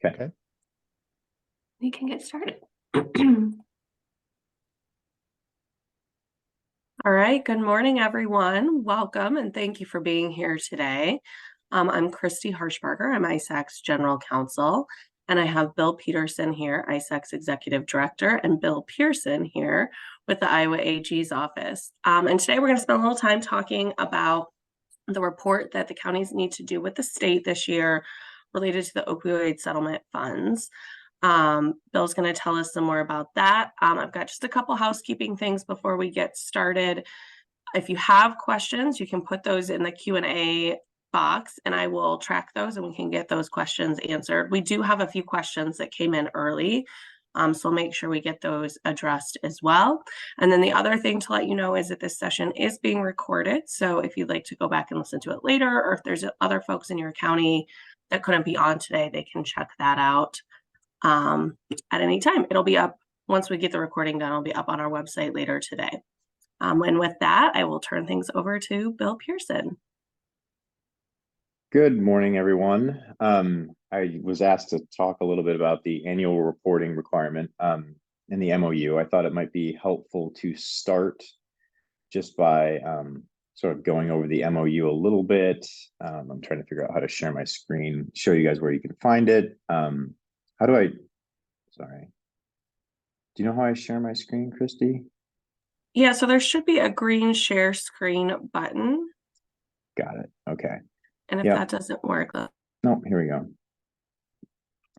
Okay. We can get started. All right, good morning, everyone. Welcome and thank you for being here today. I'm Christy Harshbarger. I'm ISAC's General Counsel, and I have Bill Peterson here, ISAC's Executive Director, and Bill Pearson here with the Iowa AG's office. And today we're going to spend a little time talking about the report that the counties need to do with the state this year related to the opioid settlement funds. Bill's going to tell us some more about that. I've got just a couple housekeeping things before we get started. If you have questions, you can put those in the Q&A box and I will track those and we can get those questions answered. We do have a few questions that came in early, so make sure we get those addressed as well. And then the other thing to let you know is that this session is being recorded. So if you'd like to go back and listen to it later, or if there's other folks in your county that couldn't be on today, they can check that out at any time. It'll be up once we get the recording done. It'll be up on our website later today. And with that, I will turn things over to Bill Pearson. Good morning, everyone. I was asked to talk a little bit about the annual reporting requirement in the MOU. I thought it might be helpful to start just by sort of going over the MOU a little bit. I'm trying to figure out how to share my screen, show you guys where you can find it. Sorry. Do you know how I share my screen, Christy? Yeah, so there should be a green share screen button. Got it. Okay. And if that doesn't work, no, here we go.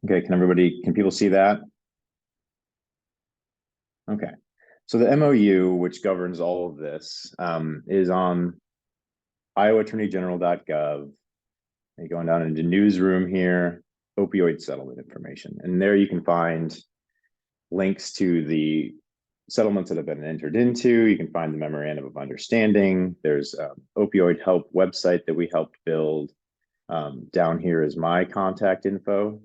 Okay, can people see that? Okay. So the MOU, which governs all of this, is on iowaattorneygeneral.gov. You're going down into newsroom here, opioid settlement information. And there you can find links to the settlements that have been entered into. You can find the memorandum of understanding. There's opioid help website that we helped build. Down here is my contact info.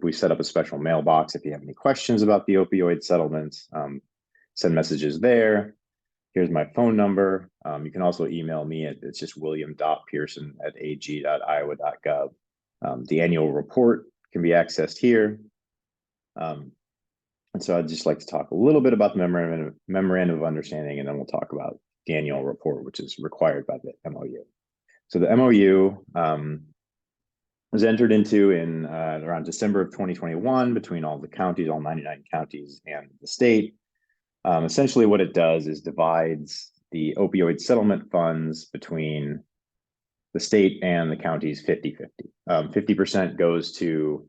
We set up a special mailbox if you have any questions about the opioid settlements. Send messages there. Here's my phone number. You can also email me it's just william.pearson@ag.iowa.gov. The annual report can be accessed here. And so I'd just like to talk a little bit about the memorandum of understanding, and then we'll talk about the annual report, which is required by the MOU. So the MOU was entered into in around December of 2021 between all the counties, all 99 counties, and the state. Essentially what it does is divides the opioid settlement funds between the state and the counties 50-50. 50% goes to,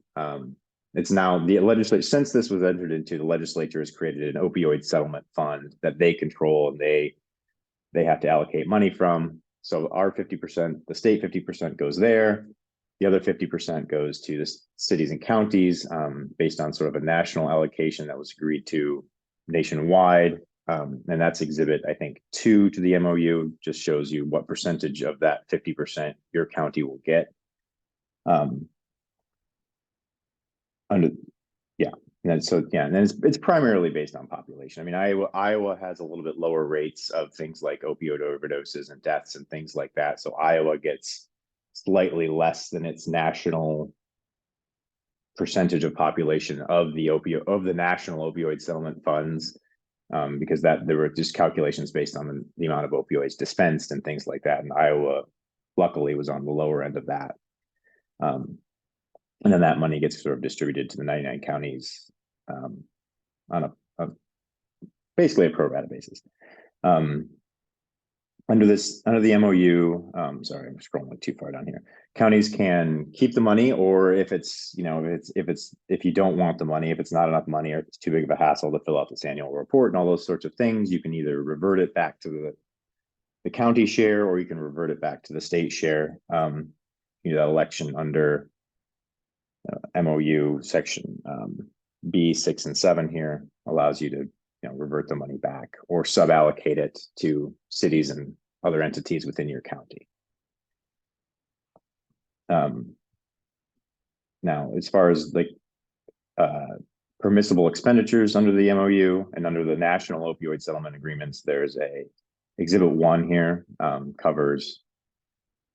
it's now the legislature, since this was entered into, the legislature has created an opioid settlement fund that they control and they have to allocate money from. So our 50%, the state 50% goes there. The other 50% goes to the cities and counties based on sort of a national allocation that was agreed to nationwide. And that's exhibit, I think, 2 to the MOU, just shows you what percentage of that 50% your county will get. And then it's primarily based on population. I mean, Iowa has a little bit lower rates of things like opioid overdoses and deaths and things like that. So Iowa gets slightly less than its national percentage of population of the national opioid settlement funds, because there were just calculations based on the amount of opioids dispensed and things like that. And Iowa, luckily, was on the lower end of that. And then that money gets sort of distributed to the 99 counties on basically a pro rata basis. Under the MOU, sorry, I'm scrolling too far down here. Counties can keep the money, or if you don't want the money, if it's not enough money, or if it's too big of a hassle to fill out this annual report and all those sorts of things, you can either revert it back to the county share, or you can revert it back to the state share. That election under MOU section B 6 and 7 here allows you to revert the money back or suballocate it to cities and other entities within your county. Now, as far as permissible expenditures under the MOU and under the national opioid settlement agreements, there's a exhibit 1 here, covers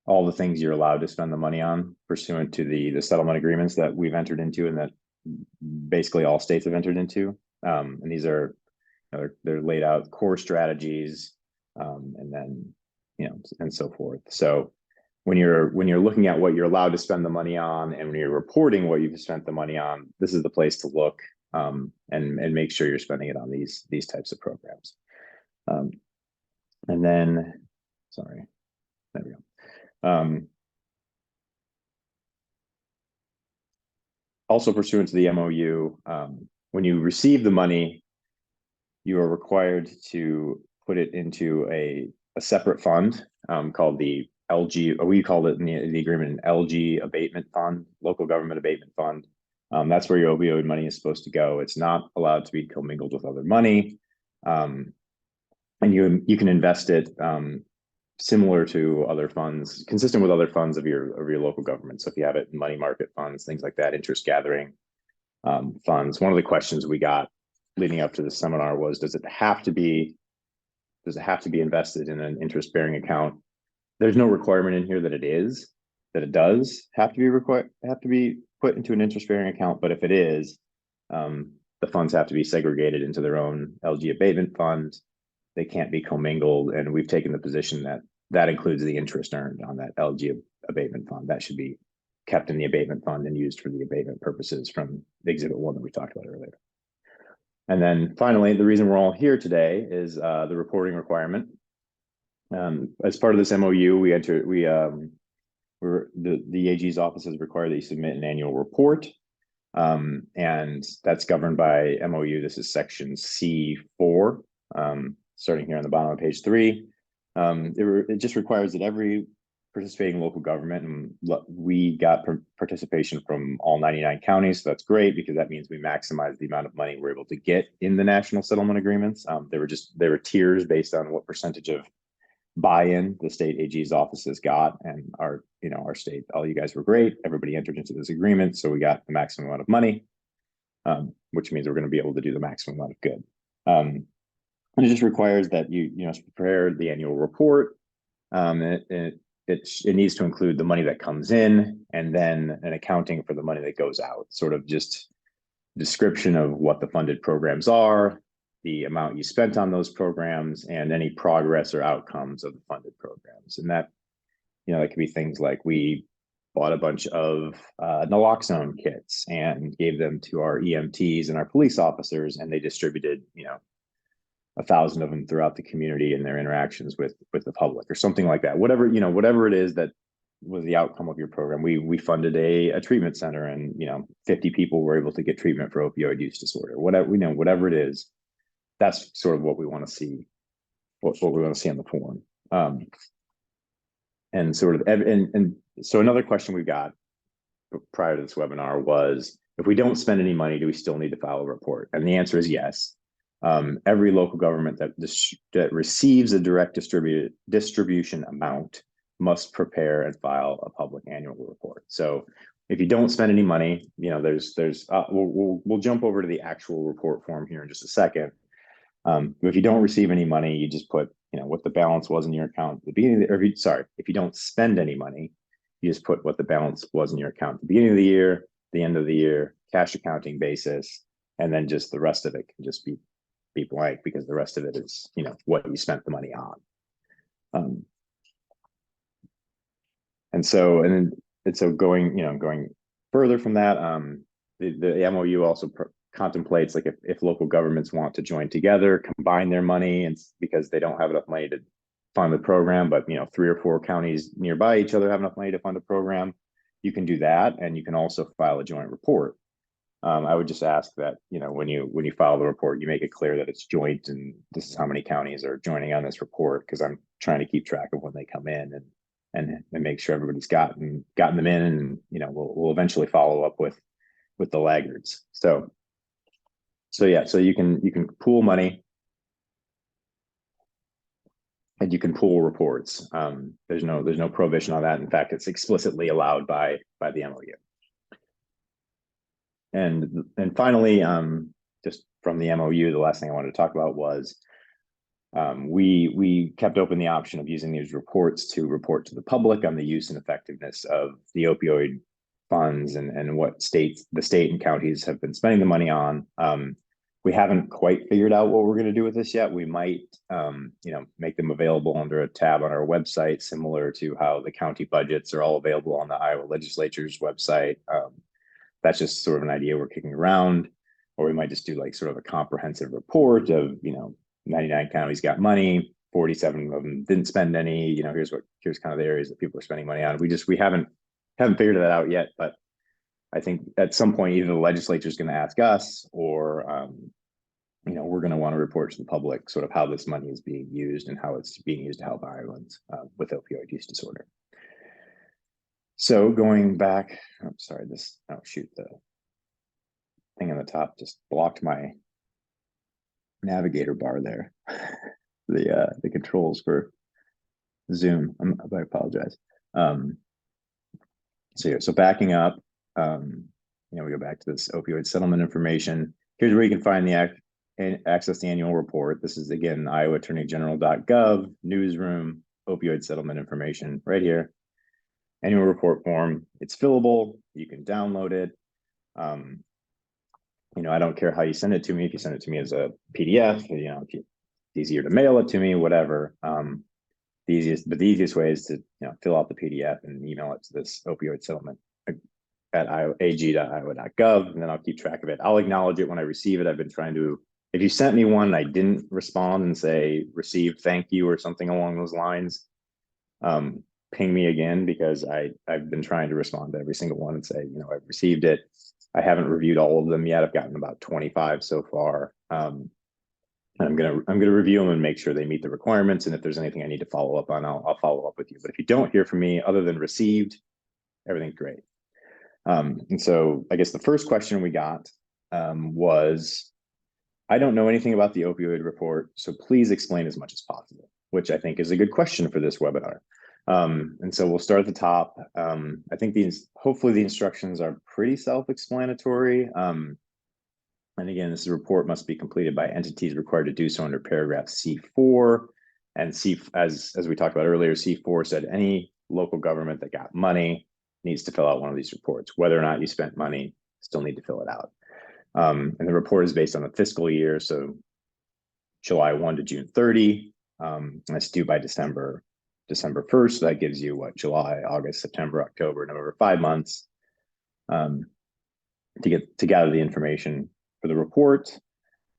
all the things you're allowed to spend the money on pursuant to the settlement agreements that we've entered into and that basically all states have entered into. And these are, they're laid out core strategies, and then, and so forth. So when you're looking at what you're allowed to spend the money on and when you're reporting what you've spent the money on, this is the place to look, and make sure you're spending it on these types of programs. And then, sorry, there we go. Also pursuant to the MOU, when you receive the money, you are required to put it into a separate fund, called the LG, or we called it in the agreement an LG abatement fund, local government abatement fund. That's where your opioid money is supposed to go. It's not allowed to be commingled with other money. And you can invest it similar to other funds, consistent with other funds of your local government. So if you have it in money market funds, things like that, interest gathering funds. One of the questions we got leading up to the seminar was, does it have to be invested in an interest-bearing account? There's no requirement in here that it does have to be put into an interest-bearing account. But if it is, the funds have to be segregated into their own LG abatement fund. They can't be commingled, and we've taken the position that includes the interest earned on that LG abatement fund. That should be kept in the abatement fund and used for the abatement purposes from Exhibit 1 that we talked about earlier. And then finally, the reason we're all here today is the reporting requirement. As part of this MOU, the AG's office is required that you submit an annual report, and that's governed by MOU. This is section C4. Starting here on the bottom of page 3, it just requires that every participating local government, and we got participation from all 99 counties, so that's great because that means we maximize the amount of money we're able to get in the national settlement agreements. There were tiers based on what percentage of buy-in the state AG's offices got, and our state, all you guys were great. Everybody entered into this agreement, so we got the maximum amount of money, which means we're going to be able to do the maximum amount of good. And it just requires that you prepare the annual report. It needs to include the money that comes in and then an accounting for the money that goes out, sort of just description of what the funded programs are, the amount you spent on those programs, and any progress or outcomes of the funded programs. And that, that could be things like we bought a bunch of naloxone kits and gave them to our EMTs and our police officers, and they distributed, 1,000 of them throughout the community in their interactions with the public, or something like that. Whatever it is that was the outcome of your program. We funded a treatment center, and 50 people were able to get treatment for opioid use disorder. Whatever it is, that's sort of what we want to see. What we want to see on the form. And so another question we got prior to this webinar was, if we don't spend any money, do we still need to file a report? And the answer is yes. Every local government that receives a direct distribution amount must prepare and file a public annual report. So if you don't spend any money, we'll jump over to the actual report form here in just a second. If you don't receive any money, you just put what the balance was in your account at the beginning of if you don't spend any money, you just put what the balance was in your account at the beginning of the year, the end of the year, cash accounting basis, and then just the rest of it can just be blank, because the rest of it is what you spent the money on. And so going further from that, the MOU also contemplates, like, if local governments want to join together, combine their money, and because they don't have enough money to fund the program, but 3 or 4 counties nearby each other have enough money to fund a program, you can do that, and you can also file a joint report. I would just ask that when you file the report, you make it clear that it's joint, and this is how many counties are joining on this report, because I'm trying to keep track of when they come in and make sure everybody's gotten them in, and we'll eventually follow up with the laggards. So you can pool money, and you can pool reports. There's no prohibition on that. In fact, it's explicitly allowed by the MOU. And finally, just from the MOU, the last thing I wanted to talk about was We kept open the option of using these reports to report to the public on the use and effectiveness of the opioid funds and what the state and counties have been spending the money on. We haven't quite figured out what we're going to do with this yet. We might, make them available under a tab on our website, similar to how the county budgets are all available on the Iowa legislature's website. That's just sort of an idea we're kicking around. Or we might just do like sort of a comprehensive report of, 99 counties got money, 47 of them didn't spend any. Here's kind of the areas that people are spending money on. We haven't figured that out yet, but I think at some point either the legislature is going to ask us, or we're going to want to report to the public sort of how this money is being used and how it's being used to help Iowans with opioid use disorder. So going back, I'm sorry, the thing on the top just blocked my navigator bar there. the controls for Zoom. I apologize. So backing up, we go back to this opioid settlement information. Here's where you can find access the annual report. This is again iowaattorneygeneral.gov, newsroom, opioid settlement information right here. Annual report form. It's fillable. You can download it. I don't care how you send it to me. If you send it to me as a PDF, if it's easier to mail it to me, whatever. The easiest way is to fill out the PDF and email it to this opioid settlement at ag.iowa.gov, and then I'll keep track of it. I'll acknowledge it when I receive it. I've been trying to. If you sent me one and I didn't respond and say received, thank you, or something along those lines, ping me again, because I've been trying to respond to every single one and say, I've received it. I haven't reviewed all of them yet. I've gotten about 25 so far. And I'm gonna review them and make sure they meet the requirements. And if there's anything I need to follow up on, I'll follow up with you. But if you don't hear from me other than received, everything's great. And so I guess the first question we got was, I don't know anything about the opioid report, so please explain as much as possible, which I think is a good question for this webinar. And so we'll start at the top. I think hopefully the instructions are pretty self-explanatory. And again, this report must be completed by entities required to do so under paragraph C4. And as we talked about earlier, C4 said any local government that got money needs to fill out one of these reports. Whether or not you spent money, still need to fill it out. And the report is based on the fiscal year, so July 1 to June 30. That's due by December 1st. So that gives you July, August, September, October, November, 5 months to gather the information for the report.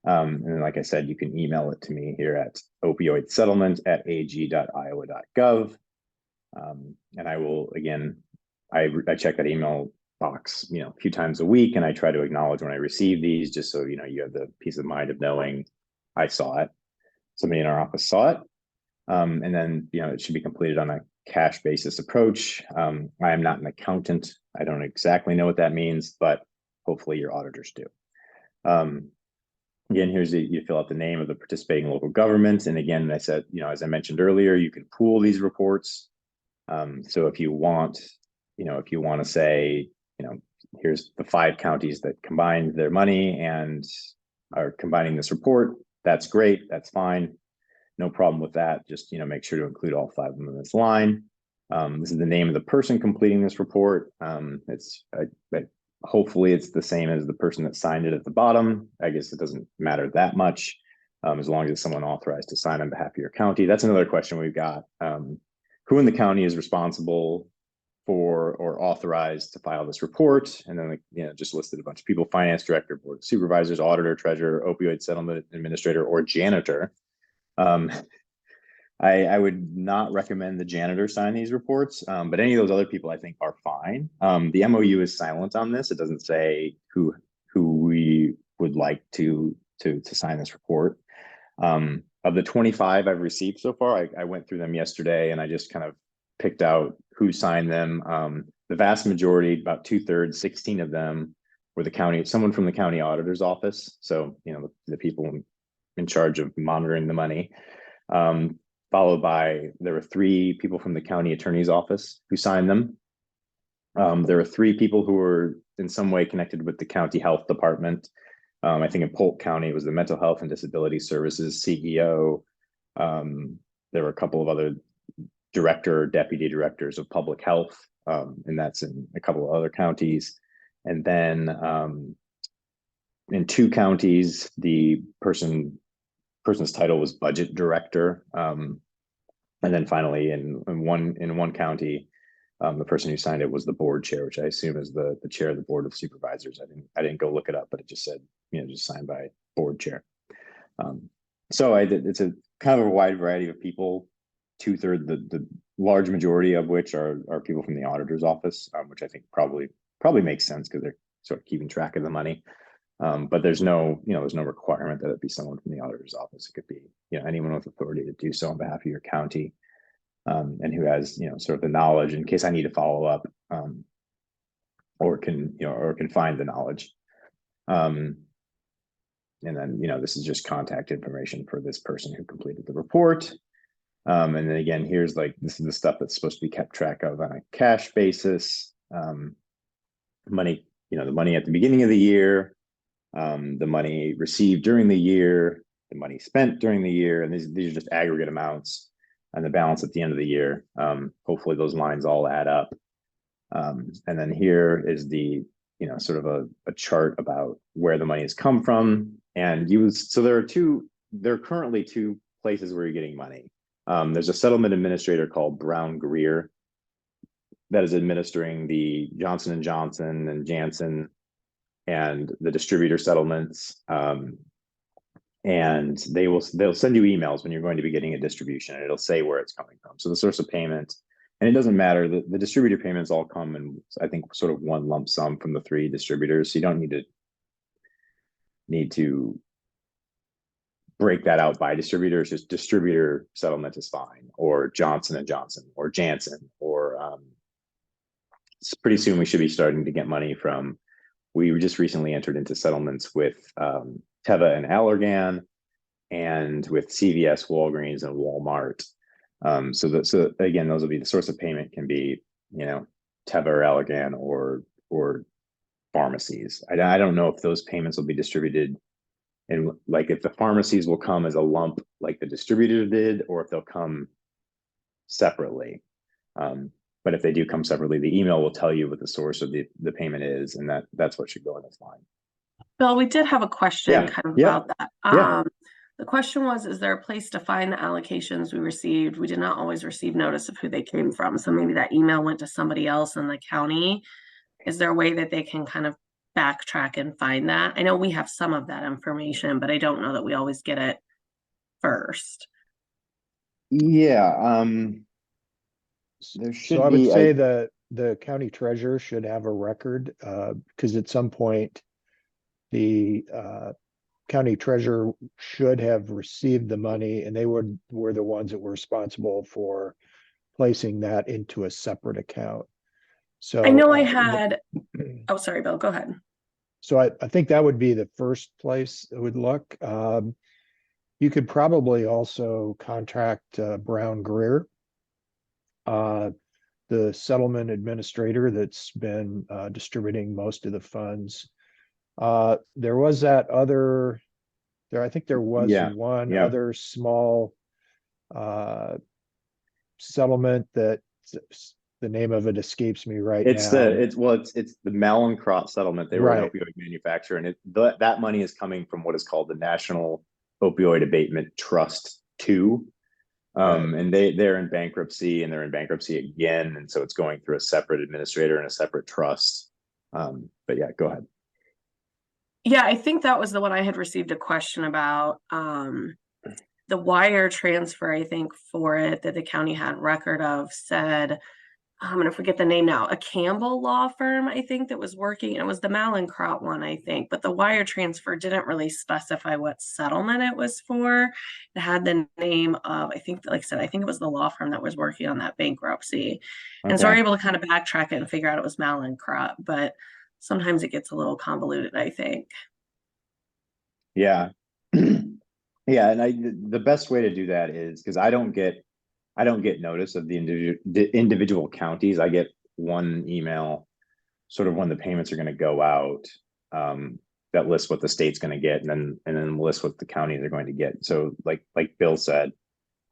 And then, like I said, you can email it to me here at opioidsettlement@ag.iowa.gov. And I will, again, I check that email box, a few times a week, and I try to acknowledge when I receive these, just so, you have the peace of mind of knowing I saw it. Somebody in our office saw it. And then, it should be completed on a cash basis approach. I am not an accountant. I don't exactly know what that means, but hopefully your auditors do. Again, you fill out the name of the participating local government. And again, I said, as I mentioned earlier, you can pool these reports. So if you want to say, here's the 5 counties that combined their money and are combining this report, that's great. That's fine. No problem with that. Just, make sure to include all 5 of them in this line. This is the name of the person completing this report. Hopefully it's the same as the person that signed it at the bottom. I guess it doesn't matter that much, as long as it's someone authorized to sign on behalf of your county. That's another question we've got. Who in the county is responsible for or authorized to file this report? And then, just listed a bunch of people: finance director, board of supervisors, auditor, treasurer, opioid settlement administrator, or janitor. I would not recommend the janitor sign these reports, but any of those other people I think are fine. The MOU is silent on this. It doesn't say who we would like to sign this report. Of the 25 I've received so far, I went through them yesterday and I just kind of picked out who signed them. The vast majority, about 2/3, 16 of them, were someone from the county auditor's office. So, the people in charge of monitoring the money. Followed by, there were 3 people from the county attorney's office who signed them. There were 3 people who were in some way connected with the county health department. I think in Polk County, it was the Mental Health and Disability Services CEO. There were a couple of other director, deputy directors of public health, and that's in a couple of other counties. And then in two counties, the person's title was budget director. And then finally, in one county, the person who signed it was the board chair, which I assume is the chair of the board of supervisors. I didn't go look it up, but it just said, just signed by board chair. So it's a kind of a wide variety of people. Two-thirds, the large majority of which are people from the auditor's office, which I think probably makes sense because they're sort of keeping track of the money. But there's no requirement that it be someone from the auditor's office. It could be, anyone with authority to do so on behalf of your county, and who has, sort of the knowledge in case I need to follow up, or can find the knowledge. And then, this is just contact information for this person who completed the report. And then again, here's this is the stuff that's supposed to be kept track of on a cash basis. Money, the money at the beginning of the year, the money received during the year, the money spent during the year, and these are just aggregate amounts, and the balance at the end of the year. Hopefully those lines all add up. And then here is the, sort of a chart about where the money has come from. And so there are currently two places where you're getting money. There's a settlement administrator called Brown Greer that is administering the Johnson & Johnson and Janssen and the distributor settlements. And they'll send you emails when you're going to be getting a distribution, and it'll say where it's coming from. So the source of payment, and it doesn't matter, the distributor payments all come in, I think, sort of one lump sum from the three distributors. So you don't need to break that out by distributors. Just distributor settlement is fine, or Johnson & Johnson or Janssen, or pretty soon we should be starting to get money from, we just recently entered into settlements with Teva and Allergan, and with CVS, Walgreens, and Walmart. So again, those will be the source of payment, can be, Teva or Allergan, or pharmacies. I don't know if those payments will be distributed, and if the pharmacies will come as a lump like the distributor did, or if they'll come separately. But if they do come separately, the email will tell you what the source of the payment is, and that's what should go in this line. Bill, we did have a question about that. Yeah. The question was, is there a place to find the allocations we received? We did not always receive notice of who they came from. So maybe that email went to somebody else in the county. Is there a way that they can kind of backtrack and find that? I know we have some of that information, but I don't know that we always get it first. Yeah. There should So I would say the county treasurer should have a record, because at some point the county treasurer should have received the money, and they were the ones that were responsible for placing that into a separate account. So I know I had, oh, sorry, Bill, go ahead. So I think that would be the first place it would look. You could probably also contract Brown Greer, the settlement administrator that's been distributing most of the funds. There was that other, I think there was one other small settlement that the name of it escapes me right now. It's the Mallinckrodt settlement. They were an opioid manufacturer, and that money is coming from what is called the National Opioid Abatement Trust 2. And they're in bankruptcy, and they're in bankruptcy again, and so it's going through a separate administrator and a separate trust. But yeah, go ahead. Yeah, I think that was the one I had received a question about. The wire transfer, I think, for it that the county had record of said, I'm going to forget the name now, a Campbell law firm, I think, that was working. It was the Mallinckrodt one, I think, but the wire transfer didn't really specify what settlement it was for. It had the name of, I think, like I said, I think it was the law firm that was working on that bankruptcy. Okay. And so we're able to kind of backtrack it and figure out it was Mallinckrodt, but sometimes it gets a little convoluted, I think. Yeah. Yeah, and the best way to do that is, because I don't get notice of the individual counties. I get one email sort of when the payments are going to go out, that lists what the state's going to get, and then lists what the counties are going to get. So like Bill said,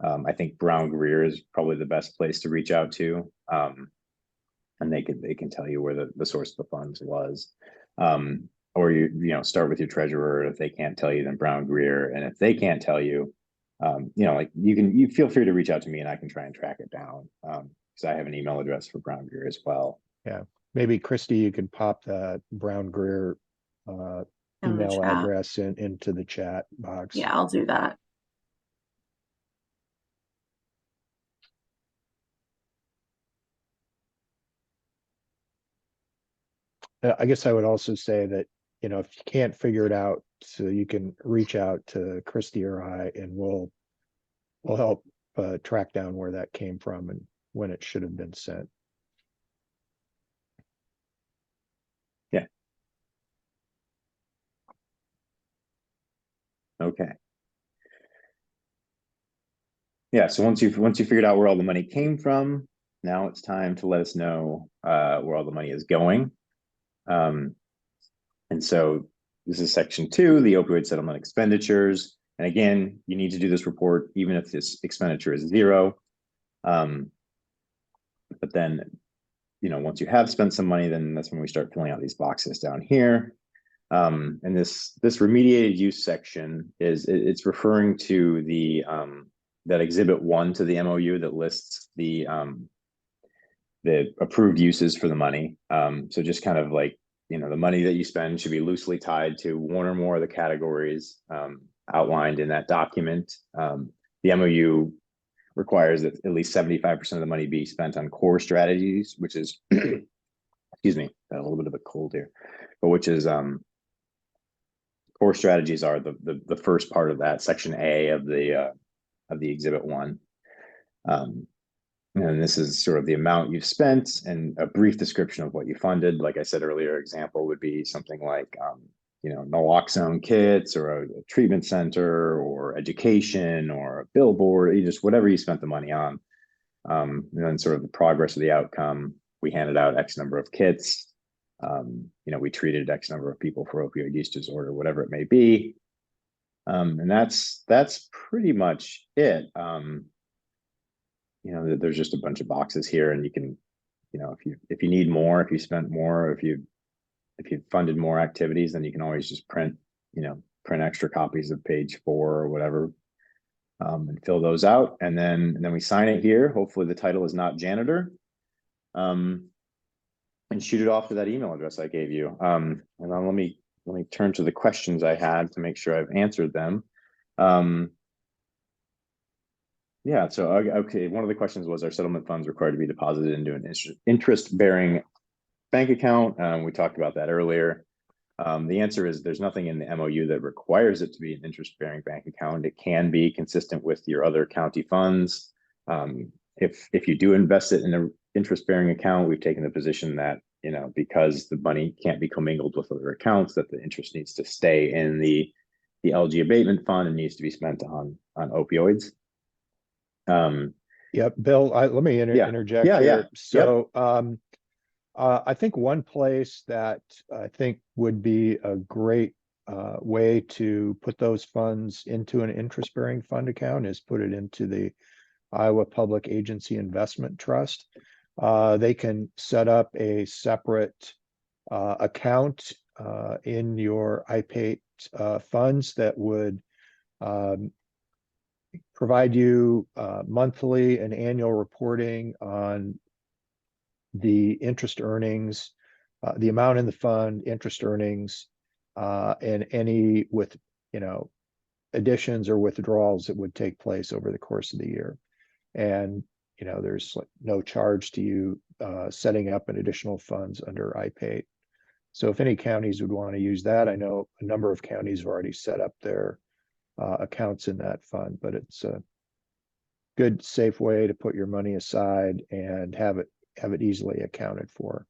I think Brown Greer is probably the best place to reach out to. And they can tell you where the source of the funds was. Or start with your treasurer. If they can't tell you, then Brown Greer. And if they can't tell you, like you feel free to reach out to me and I can try and track it down. Because I have an email address for Brown Greer as well. Yeah, maybe Christy, you could pop the Brown Greer In the email chat. address into the chat box. Yeah, I'll do that. I guess I would also say that, if you can't figure it out, so you can reach out to Christy or I, and we'll help track down where that came from and when it should have been sent. Yeah. Okay. Yeah, so once you figured out where all the money came from, now it's time to let us know where all the money is going. And so this is section 2, the opioid settlement expenditures. And again, you need to do this report even if this expenditure is 0. But then, once you have spent some money, then that's when we start filling out these boxes down here. And this remediated use section it's referring to the that exhibit 1 to the MOU that lists the approved uses for the money. So just kind of like, the money that you spend should be loosely tied to one or more of the categories outlined in that document. The MOU requires that at least 75% of the money be spent on core strategies, which is, excuse me, got a little bit of a cold here, but which is core strategies are the first part of that section A of the exhibit 1. And this is sort of the amount you've spent and a brief description of what you funded. Like I said earlier, example would be something like, naloxone kits or a treatment center or education or a billboard, just whatever you spent the money on. And then sort of the progress of the outcome. We handed out X number of kits. We treated X number of people for opioid use disorder, whatever it may be. And that's pretty much it. There's just a bunch of boxes here, and you can, if you need more, if you spent more, if you funded more activities, then you can always just print extra copies of page 4 or whatever, and fill those out, and then we sign it here. Hopefully the title is not janitor, and shoot it off to that email address I gave you. And then let me turn to the questions I had to make sure I've answered them. Yeah, so okay, one of the questions was, are settlement funds required to be deposited into an interest-bearing bank account? We talked about that earlier. The answer is there's nothing in the MOU that requires it to be an interest-bearing bank account. It can be consistent with your other county funds. If you do invest it in an interest-bearing account, we've taken the position that, because the money can't be commingled with other accounts, that the interest needs to stay in the LG abatement fund and needs to be spent on opioids. Yep, Bill, let me interject here. Yeah. So I think one place that I think would be a great way to put those funds into an interest-bearing fund account is put it into the Iowa Public Agency Investment Trust. They can set up a separate account in your IPATE funds that would provide you monthly and annual reporting on the interest earnings, the amount in the fund, interest earnings, and any additions or withdrawals that would take place over the course of the year. And there's no charge to you setting up an additional funds under IPATE. So if any counties would want to use that, I know a number of counties have already set up their accounts in that fund, but it's a good, safe way to put your money aside and have it easily accounted for.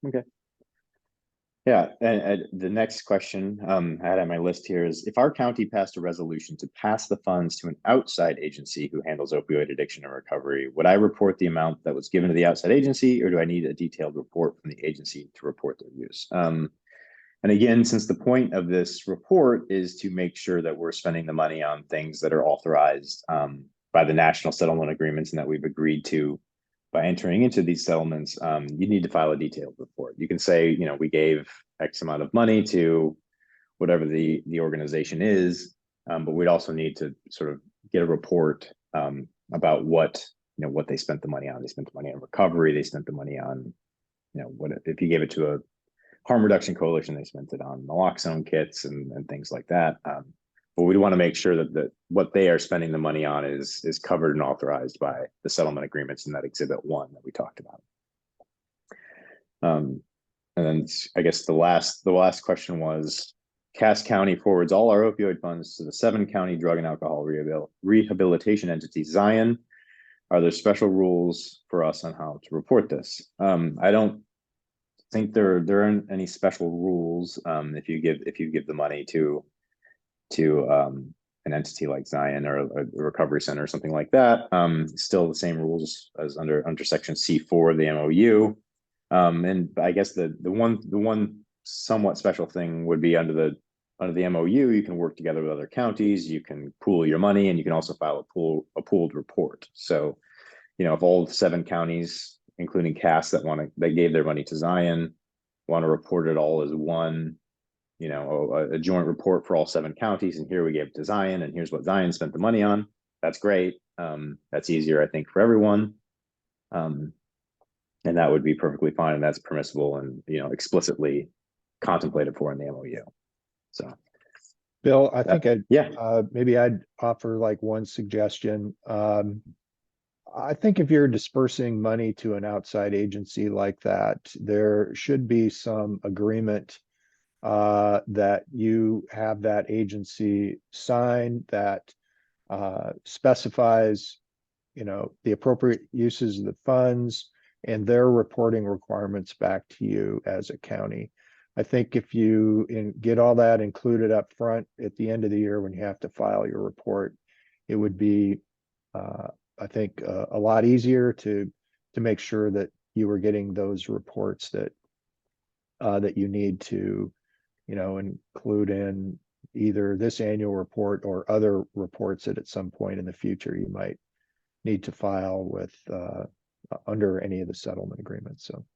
Okay. Yeah, and the next question I had on my list here is, if our county passed a resolution to pass the funds to an outside agency who handles opioid addiction and recovery, would I report the amount that was given to the outside agency, or do I need a detailed report from the agency to report their use? And And again, since the point of this report is to make sure that we're spending the money on things that are authorized by the national settlement agreements and that we've agreed to by entering into these settlements, you need to file a detailed report. You can say, you know, we gave X amount of money to whatever the organization is, but we'd also need to sort of get a report about what, you know, what they spent the money on. They spent the money on recovery. They spent the money on, you know, what if you gave it to a harm reduction coalition, they spent it on naloxone kits and things like that. But we want to make sure that what they are spending the money on is covered and authorized by the settlement agreements in that Exhibit 1 that we talked about. And then I guess the last question was, Cass County forwards all our opioid funds to the 7 county drug and alcohol rehabilitation entity, Zion. Are there special rules for us on how to report this? I don't think there aren't any special rules if you give the money to an entity like Zion or a recovery center or something like that. Still the same rules as under section C4 of the MOU. And I guess the one somewhat special thing would be under the MOU, you can work together with other counties, you can pool your money, and you can also file a pooled report. So, you know, if all 7 counties, including Cass, that gave their money to Zion, want to report it all as one, you know, a joint report for all 7 counties, and here we gave it to Zion, and here's what Zion spent the money on. That's great. That's easier, I think, for everyone. And that would be perfectly fine, and that's permissible and, you know, explicitly contemplated for in the MOU. So, Bill, I think yeah, maybe I'd offer like one suggestion. I think if you're dispersing money to an outside agency like that, there should be some agreement that you have that agency sign that specifies, you know, the appropriate uses of the funds and their reporting requirements back to you as a county. I think if you get all that included up front at the end of the year when you have to file your report, it would be, I think, a lot easier to make sure that you were getting those reports that that you need to, you know, include in either this annual report or other reports that at some point in the future you might need to file with under any of the settlement agreements. So.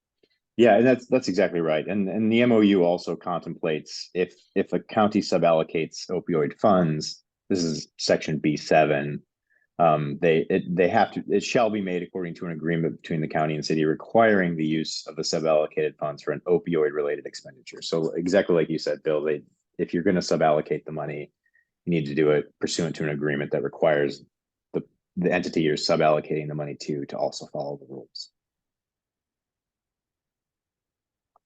Yeah, and that's exactly right. And the MOU also contemplates if a county suballocates opioid funds, this is section B7, it shall be made according to an agreement between the county and city requiring the use of the suballocated funds for an opioid related expenditure. So exactly like you said, Bill, if you're going to suballocate the money, you need to do it pursuant to an agreement that requires the entity you're suballocating the money to also follow the rules.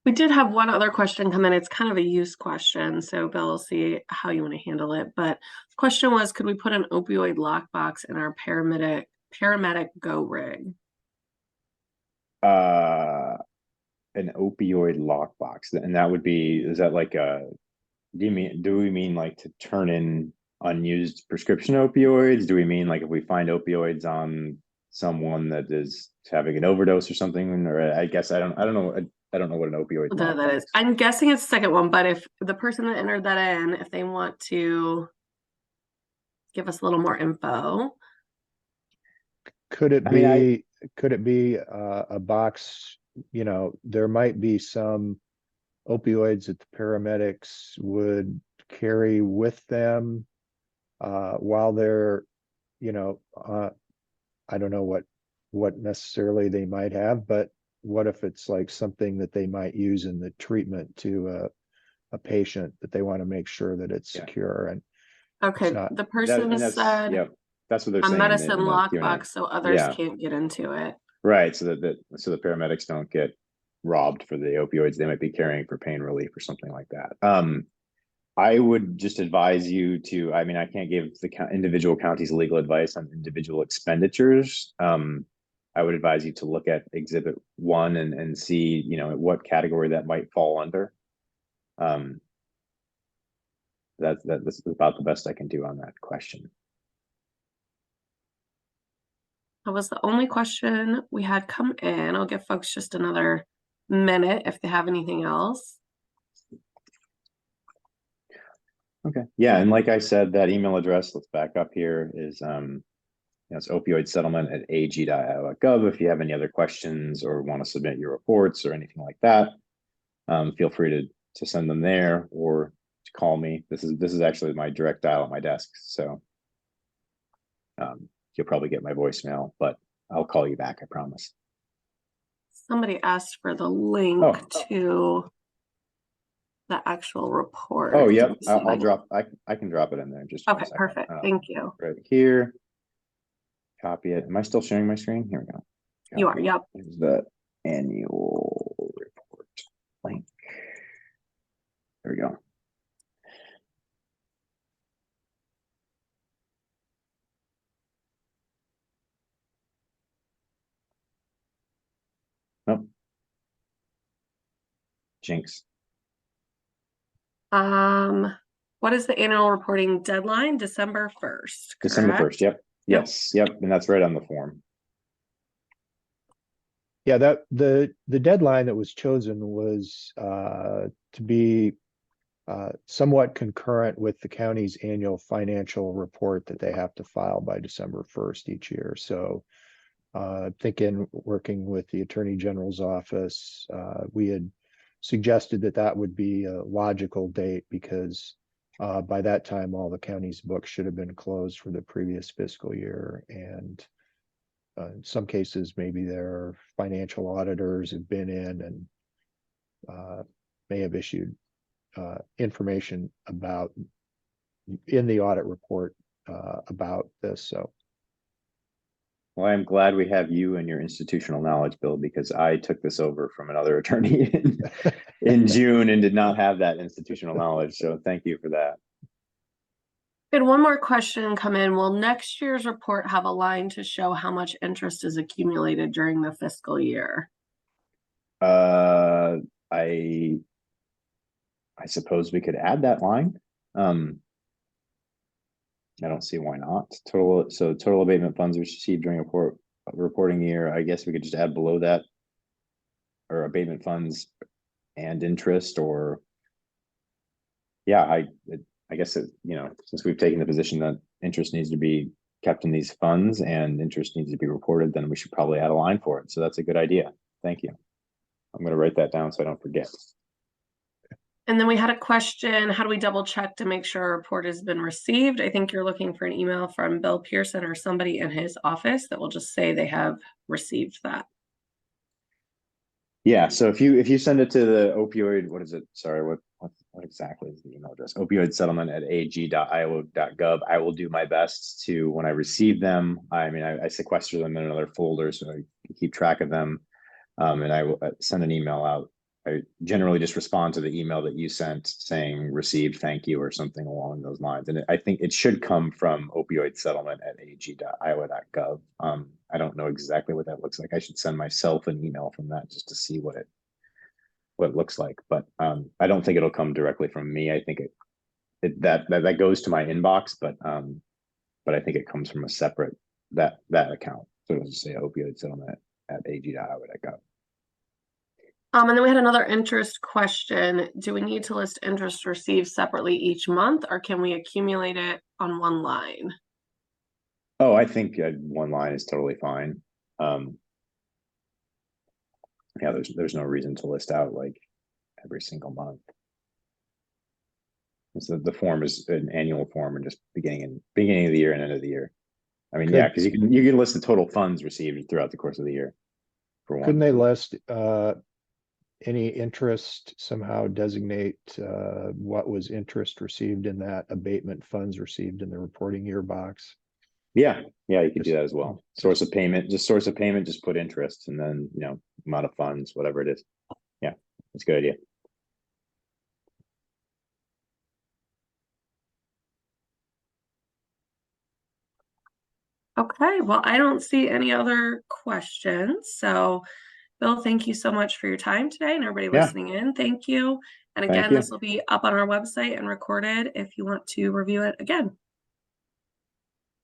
We did have one other question come in. It's kind of a use question, so Bill will see how you want to handle it. But the question was, could we put an opioid lockbox in our paramedic go rig? An opioid lockbox, and that would be, is that like do we mean like to turn in unused prescription opioids? Do we mean like if we find opioids on someone that is having an overdose or something? Or I guess I don't know. I don't know what an opioid that is. I'm guessing it's the second one, but if the person that entered that in, if they want to give us a little more info. Could it be a box? You know, there might be some opioids that the paramedics would carry with them while they're, you know, I don't know what necessarily they might have, but what if it's like something that they might use in the treatment to a patient that they want to make sure that it's secure and okay, the person said, yeah, that's what they're saying. A medicine lockbox, so others can't get into it. Right, so that so the paramedics don't get robbed for the opioids they might be carrying for pain relief or something like that. I would just advise you to, I mean, I can't give the individual counties legal advice on individual expenditures. I would advise you to look at Exhibit 1 and see, you know, what category that might fall under. That's about the best I can do on that question. That was the only question we had come in. I'll give folks just another minute if they have anything else. Okay. Yeah, and like I said, that email address, let's back up here, is it's opioid settlement at ag.iowa.gov. If you have any other questions or want to submit your reports or anything like that, feel free to send them there or to call me. This is actually my direct dial at my desk, so you'll probably get my voicemail, but I'll call you back, I promise. Somebody asked for the link to the actual report. Oh, yep. I'll drop. I can drop it in there. Just 1 Okay, second. perfect. Thank you. Right here. Copy it. Am I still sharing my screen? Here we go. You are. Yep. Here's the annual report link. There we go. Nope. Jinx. What is the annual reporting deadline? December 1st. December 1st. Yep. Yes. Yep. And that's right on the form. Yeah, that the deadline that was chosen was to be somewhat concurrent with the county's annual financial report that they have to file by December 1st each year. So thinking, working with the Attorney General's office, we had suggested that that would be a logical date because by that time, all the county's books should have been closed for the previous fiscal year. And in some cases, maybe their financial auditors have been in and may have issued information about in the audit report about this. So, well, I'm glad we have you and your institutional knowledge, Bill, because I took this over from another attorney in June and did not have that institutional knowledge. So thank you for that. We had one more question come in. Will next year's report have a line to show how much interest is accumulated during the fiscal year? I suppose we could add that line. I don't see why not. Total abatement funds received during a reporting year. I guess we could just add below that, or abatement funds and interest, or yeah, I guess since we've taken the position that interest needs to be kept in these funds and interest needs to be reported, then we should probably add a line for it. So that's a good idea. Thank you. I'm going to write that down so I don't forget. And then we had a question, how do we double check to make sure a report has been received? I think you're looking for an email from Bill Pearson or somebody in his office that will just say they have received that. Yeah, so if you send it to the opioid, what is it? Sorry, what exactly is the email address? Opioid settlement at ag.iowa.gov. I will do my best to, when I receive them, I sequester them in another folder so I can keep track of them. And I will send an email out. I generally just respond to the email that you sent saying received, thank you, or something along those lines. And I think it should come from opioid settlement at ag.iowa.gov. I don't know exactly what that looks like. I should send myself an email from that just to see what it looks like. But I don't think it'll come directly from me. I think that goes to my inbox, but I think it comes from a separate that account. So it'll just say opioid settlement at ag.iowa.gov. And then we had another interest question. Do we need to list interest received separately each month, or can we accumulate it on one line? Oh, I think one line is totally fine. Yeah, there's no reason to list out like every single month. So the form is an annual form and just beginning of the year and end of the year. I mean, yeah, because you can list the total funds received throughout the course of the year. For one, couldn't they list any interest, somehow designate what was interest received in that abatement funds received in the reporting year box? Yeah, you could do that as well. Source of payment, just put interest and then, amount of funds, whatever it is. Yeah, that's a good idea. Okay, well, I don't see any other questions. So, Bill, thank you so much for your time today, and everybody listening in. Thank you. And again, this will be up on our website and recorded if you want to review it again.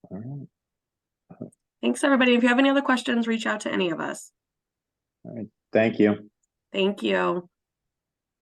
All right. Thanks, everybody. If you have any other questions, reach out to any of us. All right. Thank you. Thank you.